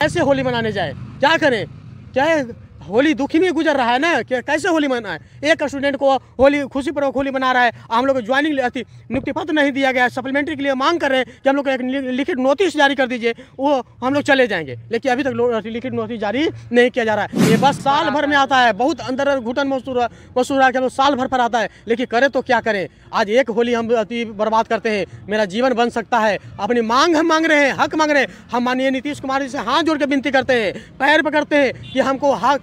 कैसे होली मनाने जाए, क्या करें? क्या होली दुखी में गुजर रहा है ना, कि कैसे होली मनाए? एक स्टूडेंट को होली खुशी पर होली मना रहा है, हम लोग को ज्वाइनिंग नियुक्ति पत्र नहीं दिया गया, सप्लीमेंट्री के लिए मांग कर रहे हैं कि हम लोग को एक लिखित नोटिस जारी कर दीजिए, वो हम लोग चले जाएंगे। लेकिन अभी तक लिखित नोटिस जारी नहीं किया जा रहा है। ये बस साल भर में आता है, बहुत अंदर घुटन महसूस रहा कि हम लोग साल भर पर आता है, लेकिन करें तो क्या करें? आज एक होली हम अति बर्बाद करते हैं, मेरा जीवन बन सकता है। अपनी मांग हम मांग रहे हैं, हक मांग रहे हैं। हम माननीय नीतीश कुमार जी से हाथ जोड़ के विनती करते हैं, पैर पकड़ते हैं कि हमको हक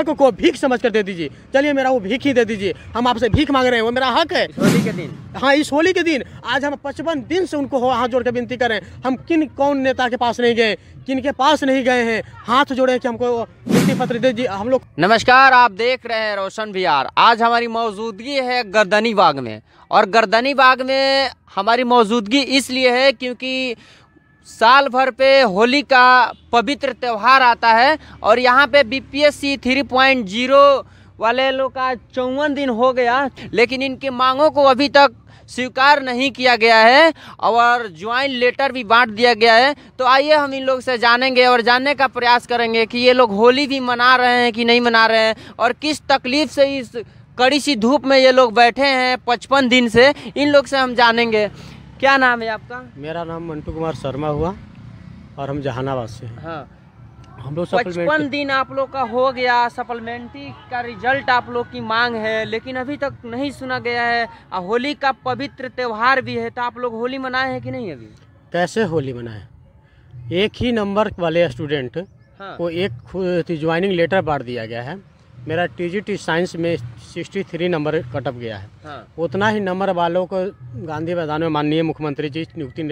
को भीख समझ कर दे दीजिए। चलिए मेरा वो भीख ही दे दीजिए, हम आपसे भीख मांग रहे हैं, वो मेरा हक है। होली के दिन, हाँ, इस होली के दिन आज हम 55 दिन से उनको हाथ जोड़ के विनती करें। हम कौन नेता के पास नहीं गए, किन के पास नहीं गए हैं, हाथ जोड़े कि हमको नियुक्ति पत्र दे दीजिए। हम लोग नमस्कार, आप देख रहे हैं रोशन बिहार। आज हमारी मौजूदगी है गर्दनी बाग में, और गर्दनी बाग में हमारी मौजूदगी इसलिए है क्योंकि साल भर पे होली का पवित्र त्यौहार आता है, और यहाँ पे बीपीएससी 3.0 वाले लोग का 54 दिन हो गया, लेकिन इनकी मांगों को अभी तक स्वीकार नहीं किया गया है और ज्वाइन लेटर भी बांट दिया गया है। तो आइए हम इन लोग से जानेंगे और जानने का प्रयास करेंगे कि ये लोग होली भी मना रहे हैं कि नहीं मना रहे हैं, और किस तकलीफ से इस कड़ी सी धूप में ये लोग बैठे हैं 55 दिन से। इन लोग से हम जानेंगे। क्या नाम है आपका? मेरा नाम मंटू कुमार शर्मा हुआ और हम जहानाबाद से हैं। हाँ, हम लोग 55 दिन आप लोग का हो गया, सप्लीमेंट्री का रिजल्ट आप लोग की मांग है, लेकिन अभी तक नहीं सुना गया है। होली का पवित्र त्यौहार भी है, तो आप लोग होली मनाए हैं कि नहीं? अभी कैसे होली मनाए? एक ही नंबर वाले स्टूडेंट को एक ज्वाइनिंग लेटर बांट दिया गया है। मेरा टीजीटी साइंस में 63 नंबर कटअप गया है। उतना ही नंबर वालों को गांधी मैदान में माननीय मुख्यमंत्री जी नियुक्ति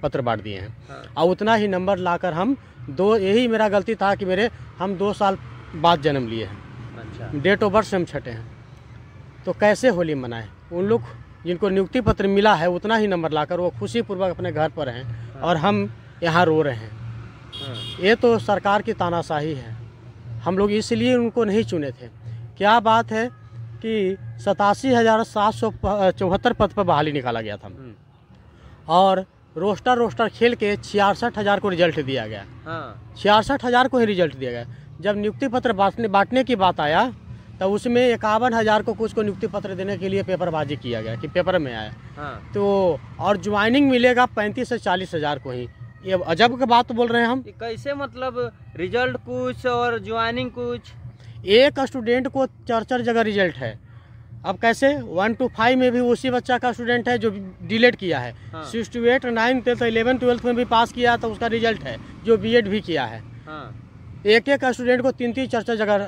पत्र बांट दिए हैं। और उतना ही नंबर लाकर हम यही मेरा गलती था कि हम 2 साल बाद जन्म लिए हैं। अच्छा। डेट ऑफ बर्थ से हम छठे हैं, तो कैसे होली मनाएं? उन लोग जिनको नियुक्ति पत्र मिला है उतना ही नंबर लाकर वो खुशीपूर्वक अपने घर पर हैं, और हम यहाँ रो रहे हैं। ये तो सरकार की तानाशाही है। हम लोग इसलिए उनको नहीं चुने थे। क्या बात है कि 87,774 पद पर बहाली निकाला गया था, और रोस्टर खेल के 66,000 को रिजल्ट दिया गया। 66,000 को ही रिजल्ट दिया गया। जब नियुक्ति पत्र बांटने की बात आया तब उसमें 51,000 को कुछ को नियुक्ति पत्र देने के लिए पेपरबाजी किया गया कि पेपर में आया। तो और ज्वाइनिंग मिलेगा 35 से 40,000 को ही। ये अजब की बात बोल रहे हैं हम। कैसे, मतलब रिजल्ट कुछ और ज्वाइनिंग कुछ? एक स्टूडेंट को 4 जगह रिजल्ट है। अब कैसे 1 to 5 में भी उसी बच्चा का स्टूडेंट है जो डिलेट किया है। 6 to 8, 9, 10, 11, 12 में भी पास किया तो उसका रिजल्ट है, जो बीएड भी किया है। एक स्टूडेंट को 3 जगह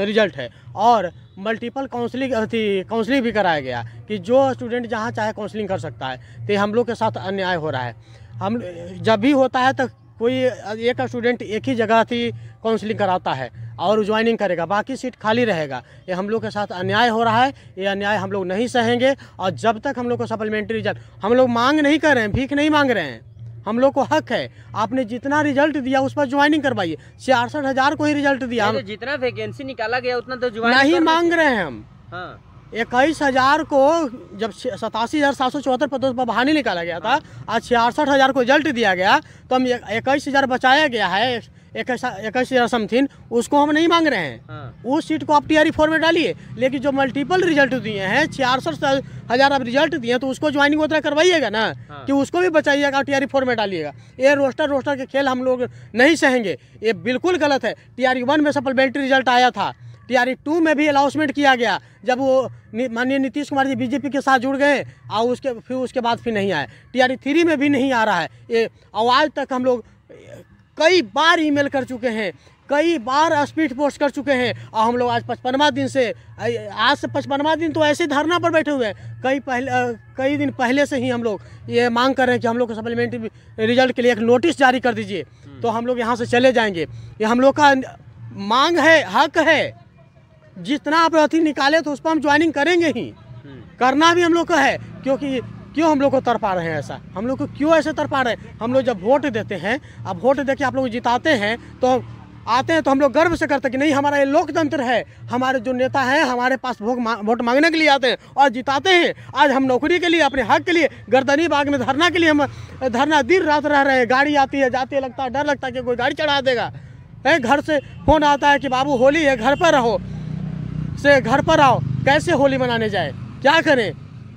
रिजल्ट है, और मल्टीपल काउंसलिंग भी कराया गया कि जो स्टूडेंट जहाँ चाहे काउंसलिंग कर सकता है। तो हम लोग के साथ अन्याय हो रहा है। हम जब भी होता है तो कोई एक स्टूडेंट एक ही जगह काउंसलिंग कराता है और ज्वाइनिंग करेगा, बाकी सीट खाली रहेगा। ये हम लोग के साथ अन्याय हो रहा है। ये अन्याय हम लोग नहीं सहेंगे, और जब तक हम लोग को सप्लीमेंट्री रिजल्ट, हम लोग मांग नहीं कर रहे हैं, भीख नहीं मांग रहे हैं। हम लोग को हक है। आपने जितना रिजल्ट दिया उस पर ज्वाइनिंग करवाइए। 66,000 को ही रिजल्ट दिया। तो जितना वैकेंसी निकाला गया उतना तो ज्वाइनिंग नहीं मांग रहे हैं हम। 21,000 को जब 87,774 पदों पर बहाली निकाला गया था, आज 66,000 को रिजल्ट दिया गया, तो हम 21,000 बचाया गया है, 21,000 समथिंग, उसको हम नहीं मांग रहे हैं। उस सीट को आप टीआरई 4 में डालिए। लेकिन जो मल्टीपल रिजल्ट दिए हैं, 66,000 अब रिजल्ट दिए, तो उसको ज्वाइनिंग उतना करवाइएगा ना, कि उसको भी बचाइएगा, टीआरई 4 में डालिएगा। ये रोस्टर के खेल हम लोग नहीं सहेंगे। ये बिल्कुल गलत है। टीआरई 1 में सप्लीमेंट्री रिजल्ट आया था, टीआरई 2 में भी अलाउंसमेंट किया गया, जब वो माननीय नीतीश कुमार जी बीजेपी के साथ जुड़ गए, और उसके बाद फिर नहीं आए। टीआरई 3 में भी नहीं आ रहा है ये। आज तक हम लोग कई बार ईमेल कर चुके हैं, कई बार स्पीड पोस्ट कर चुके हैं, और हम लोग आज 55वां दिन से, आज से 55वां दिन तो ऐसे धरना पर बैठे हुए हैं। कई दिन पहले से ही हम लोग ये मांग कर रहे हैं कि हम लोग को सप्लीमेंट्री रिजल्ट के लिए एक नोटिस जारी कर दीजिए, तो हम लोग यहाँ से चले जाएंगे। ये हम लोग का मांग है, हक है। जितना आप अथी निकाले तो उस पर हम ज्वाइनिंग करेंगे ही, करना भी हम लोग का है। क्यों हम लोग को तरपा रहे हैं ऐसा? हम लोग को क्यों ऐसे तरपा रहे हैं? हम लोग जब वोट देते हैं, अब वोट दे के आप लोग जिताते हैं, तो आते हैं तो हम लोग गर्व से करते हैं कि नहीं, हमारा ये लोकतंत्र है, हमारे जो नेता हैं हमारे पास वोट मांगने के लिए आते हैं और जिताते हैं। आज हम नौकरी के लिए, अपने हक के लिए गर्दनी बाग में धरना के लिए हम धरना दिन रात रह रहे हैं। गाड़ी आती है जाती है, लगता है डर लगता है कि कोई गाड़ी चढ़ा देगा। घर से फोन आता है कि बाबू होली है, घर पर रहो, से घर पर आओ। कैसे होली मनाने जाए, क्या करें,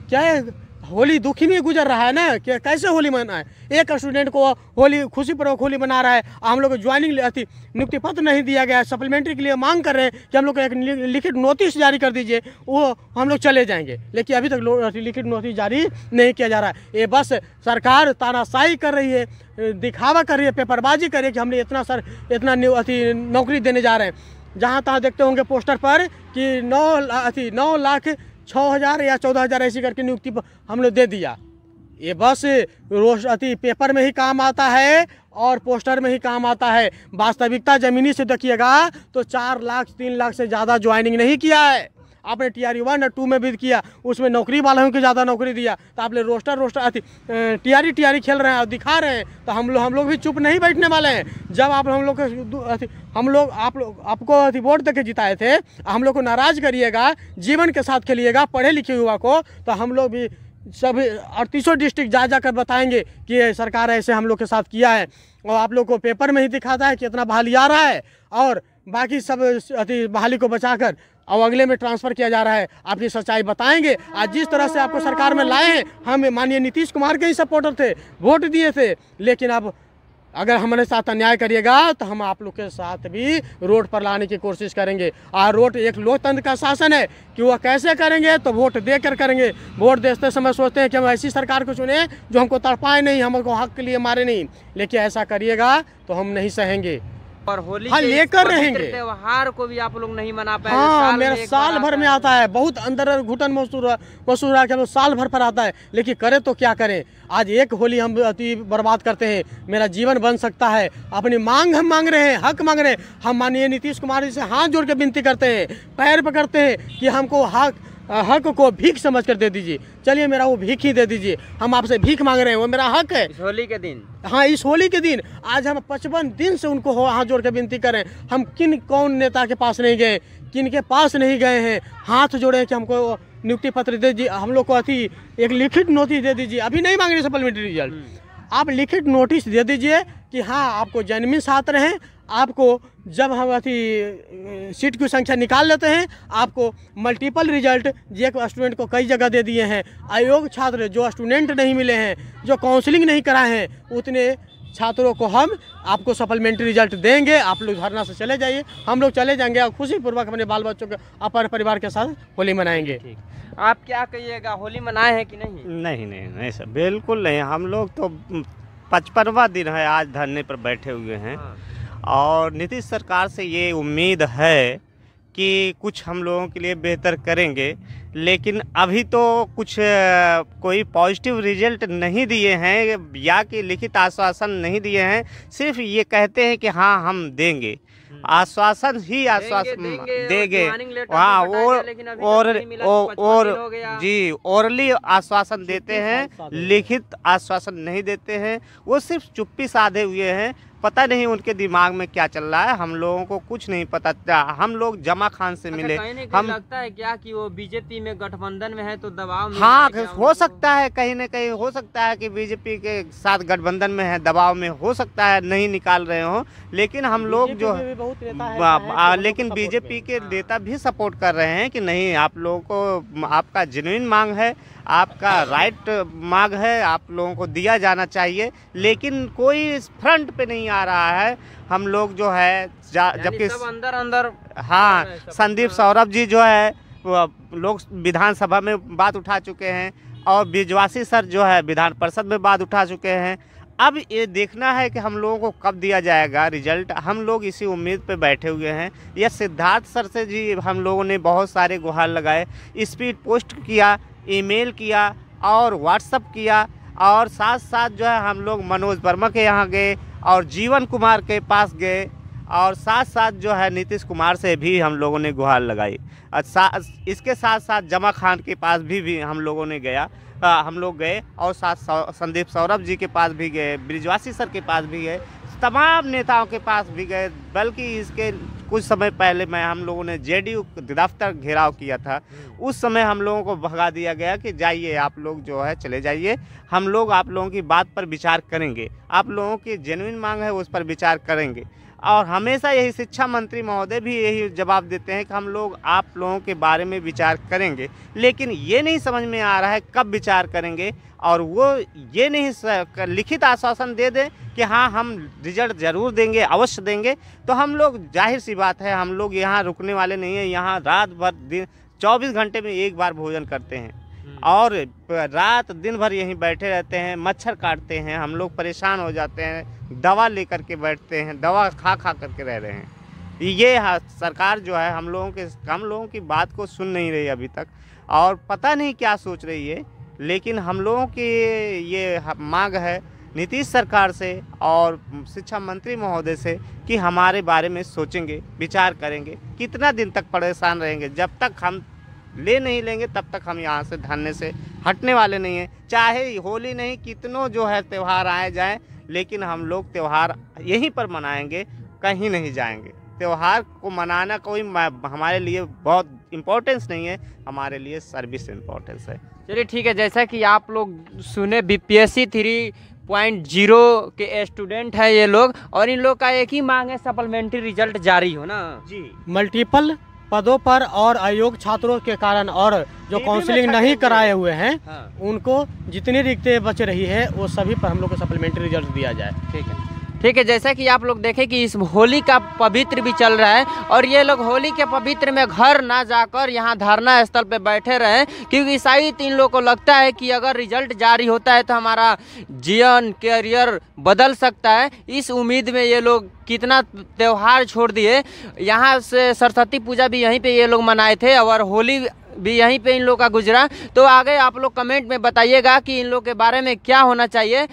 क्या है, होली दुखी में गुजर रहा है ना, कि कैसे होली मनाए। एक स्टूडेंट को होली खुशीपूर्वक होली मना रहा है, हम लोग को ज्वाइनिंग नियुक्ति पत्र नहीं दिया गया, सप्लीमेंट्री के लिए मांग कर रहे हैं कि हम लोग को एक लिखित नोटिस जारी कर दीजिए, वो हम लोग चले जाएंगे। लेकिन अभी तक लिखित नोटिस जारी नहीं किया जा रहा है। ये बस सरकार तानाशाही कर रही है, दिखावा कर रही है, पेपरबाजी कर रही है कि हमने इतना नौकरी देने जा रहे हैं। जहाँ तहाँ देखते होंगे पोस्टर पर कि 9,06,000 या 14,000 ऐसी करके नियुक्ति हम लोग दे दिया। ये बस रोज पेपर में ही काम आता है और पोस्टर में ही काम आता है। वास्तविकता ज़मीनी से देखिएगा तो 4 लाख 3 लाख से ज़्यादा ज्वाइनिंग नहीं किया है। आपने TRE 1 और 2 में भी किया, उसमें नौकरी वालों को ज़्यादा नौकरी दिया। तो आपने रोस्टर TRE खेल रहे हैं और दिखा रहे हैं, तो हम लोग भी चुप नहीं बैठने वाले हैं। जब आप आपको वोट देके जिताए थे, हम लोग को नाराज़ करिएगा, जीवन के साथ खेलिएगा पढ़े लिखे युवा को, तो हम लोग भी सभी 38 डिस्ट्रिक्ट जा कर बताएंगे कि ये सरकार ऐसे हम लोग के साथ किया है। और आप लोग को पेपर में ही दिखाता है कि इतना बहाली आ रहा है और बाकी सब बहाली को बचाकर और अगले में ट्रांसफ़र किया जा रहा है। आपकी सच्चाई बताएंगे। आज जिस तरह से आपको सरकार में लाए हैं, हम माननीय नीतीश कुमार के ही सपोर्टर थे, वोट दिए थे, लेकिन अब अगर हमारे साथ अन्याय करिएगा तो हम आप लोग के साथ भी रोड पर लाने की कोशिश करेंगे। और रोड एक लोकतंत्र का शासन है कि वह कैसे करेंगे, तो वोट देकर करेंगे। वोट देते समय सोचते हैं कि हम ऐसी सरकार को चुने जो हमको तड़पाए नहीं, हमको हक के लिए मारे नहीं, लेकिन ऐसा करिएगा तो हम नहीं सहेंगे और होली लेकर रहेंगे। त्योहार को भी आप लोग नहीं मना पाए। हाँ, मेरा साल भर में आता है, बहुत अंदर घुटन महसूस रहा कि साल भर पर आता है, लेकिन करें तो क्या करें। आज एक होली हम बर्बाद करते हैं, मेरा जीवन बन सकता है। अपनी मांग हम मांग रहे हैं, हक मांग रहे हैं। हम माननीय नीतीश कुमार जी से हाथ जोड़ के विनती करते हैं, पैर पकड़ते हैं कि हमको हक को भीख समझ कर दे दीजिए। चलिए मेरा वो भीख ही दे दीजिए, हम आपसे भीख मांग रहे हैं, वो मेरा हक है। इस होली के दिन, हाँ, इस होली के दिन आज हम 55 दिन से उनको हाथ जोड़ के विनती करें। हम कौन नेता के पास नहीं गए, किन के पास नहीं गए हैं, हाथ जोड़े कि हमको नियुक्ति पत्र दे दीजिए, हम लोग को एक लिखित नोटिस दे दीजिए। अभी नहीं मांग रहे सप्लीमेंट्री रिजल्ट, आप लिखित नोटिस दे दीजिए कि हाँ आपको जेन्युइन छात्र हैं। आपको जब हम सीट की संख्या निकाल लेते हैं, आपको मल्टीपल रिजल्ट एक स्टूडेंट को कई जगह दे दिए हैं। अयोग्य छात्र जो स्टूडेंट नहीं मिले हैं, जो काउंसलिंग नहीं कराए हैं, उतने छात्रों को हम आपको सप्लीमेंट्री रिजल्ट देंगे। आप लोग धरना से चले जाइए, हम लोग चले जाएंगे और खुशीपूर्वक अपने बाल बच्चों के अपने परिवार के साथ होली मनाएंगे। आप क्या कहिएगा, होली मनाए हैं कि नहीं? नहीं सर, बिल्कुल नहीं। हम लोग तो 55वां दिन है आज धरने पर बैठे हुए हैं। और नीतीश सरकार से ये उम्मीद है कि कुछ हम लोगों के लिए बेहतर करेंगे, लेकिन अभी तो कुछ कोई पॉजिटिव रिजल्ट नहीं दिए हैं या कि लिखित आश्वासन नहीं दिए हैं। सिर्फ ये कहते हैं कि हाँ हम देंगे, आश्वासन ही आश्वासन देंगे। हाँ, और जी ओरली आश्वासन देते हैं, लिखित आश्वासन नहीं देते हैं। वो सिर्फ चुप्पी साधे हुए हैं। पता नहीं उनके दिमाग में क्या चल रहा है, हम लोगों को कुछ नहीं पता। हम लोग जमा खान से मिले। हम लगता है क्या कि वो बीजेपी में गठबंधन में है तो दबाव में, हाँ हो सकता है, कहीं ना कहीं हो सकता है कि बीजेपी के साथ गठबंधन में है, दबाव में हो सकता है नहीं निकाल रहे हो। लेकिन हम लोग जो लेकिन बीजेपी के नेता भी सपोर्ट कर रहे हैं कि नहीं, आप लोगों को आपका जेन्युइन मांग है, आपका राइट मांग है, आप लोगों को दिया जाना चाहिए। लेकिन कोई फ्रंट पे नहीं आ रहा है। हम लोग जो है जबकि सब अंदर हाँ, संदीप सौरभ जी जो है लोग विधानसभा में बात उठा चुके हैं और बिजवासी सर जो है विधान परिषद में बात उठा चुके हैं। अब ये देखना है कि हम लोगों को कब दिया जाएगा रिजल्ट। हम लोग इसी उम्मीद पे बैठे हुए हैं। यह सिद्धार्थ सर से जी हम लोगों ने बहुत सारे गुहार लगाए, स्पीड पोस्ट किया, ईमेल किया और व्हाट्सअप किया, और साथ साथ जो है हम लोग मनोज वर्मा के यहाँ गए और जीवन कुमार के पास गए, और साथ साथ जो है नीतीश कुमार से भी हम लोगों ने गुहार लगाई। इसके साथ साथ जमा खान के पास भी हम लोगों ने हम लोग गए, और साथ संदीप सौरभ जी के पास भी गए, ब्रिजवासी सर के पास भी गए। तमाम नेताओं के पास भी गए, बल्कि इसके कुछ समय पहले हम लोगों ने जेडीयू दफ्तर घेराव किया था। उस समय हम लोगों को भगा दिया गया कि जाइए आप लोग जो है चले जाइए, हम लोग आप लोगों की बात पर विचार करेंगे, आप लोगों की जेन्युइन मांग है उस पर विचार करेंगे। और हमेशा यही शिक्षा मंत्री महोदय भी यही जवाब देते हैं कि हम लोग आप लोगों के बारे में विचार करेंगे, लेकिन ये नहीं समझ में आ रहा है कब विचार करेंगे। और वो ये नहीं लिखित आश्वासन दे दें कि हाँ हम रिजल्ट ज़रूर देंगे, अवश्य देंगे, तो हम लोग जाहिर सी बात है हम लोग यहाँ रुकने वाले नहीं हैं। यहाँ रात भर दिन 24 घंटे में एक बार भोजन करते हैं और रात दिन भर यहीं बैठे रहते हैं, मच्छर काटते हैं, हम लोग परेशान हो जाते हैं, दवा लेकर के बैठते हैं, दवा खा करके रह रहे हैं। ये सरकार जो है हम लोगों की बात को सुन नहीं रही अभी तक, और पता नहीं क्या सोच रही है। लेकिन हम लोगों की ये मांग है नीतीश सरकार से और शिक्षा मंत्री महोदय से कि हमारे बारे में सोचेंगे, विचार करेंगे। कितना दिन तक परेशान रहेंगे? जब तक हम ले नहीं लेंगे तब तक हम यहाँ से धरने से हटने वाले नहीं हैं। चाहे होली नहीं कितनों जो है त्यौहार आए जाएं, लेकिन हम लोग त्यौहार यहीं पर मनाएंगे, कहीं नहीं जाएंगे। त्यौहार को मनाना कोई हमारे लिए बहुत इम्पोर्टेंस नहीं है, हमारे लिए सर्विस इम्पोर्टेंस है। चलिए ठीक है, जैसा कि आप लोग सुने बीपीएससी 3.0 के स्टूडेंट हैं ये लोग, और इन लोग का एक ही मांग है सप्लीमेंट्री रिजल्ट जारी हो ना जी। मल्टीपल पदों पर और अयोग्य छात्रों के कारण और जो काउंसलिंग नहीं कराए हुए हैं उनको जितनी रिक्तें बच रही है वो सभी पर हम लोग को सप्लीमेंट्री रिजल्ट दिया जाए। ठीक है, जैसा कि आप लोग देखें कि इस होली का पवित्र भी चल रहा है, और ये लोग होली के पवित्र में घर ना जाकर यहाँ धरना स्थल पे बैठे रहे, क्योंकि शायद इन लोगों को लगता है कि अगर रिजल्ट जारी होता है तो हमारा जीवन कैरियर बदल सकता है। इस उम्मीद में ये लोग कितना त्यौहार छोड़ दिए। यहाँ से सरस्वती पूजा भी यहीं पे ये लोग मनाए थे और होली भी यहीं पे इन लोग का गुजरा। तो आगे आप लोग कमेंट में बताइएगा कि इन लोग के बारे में क्या होना चाहिए।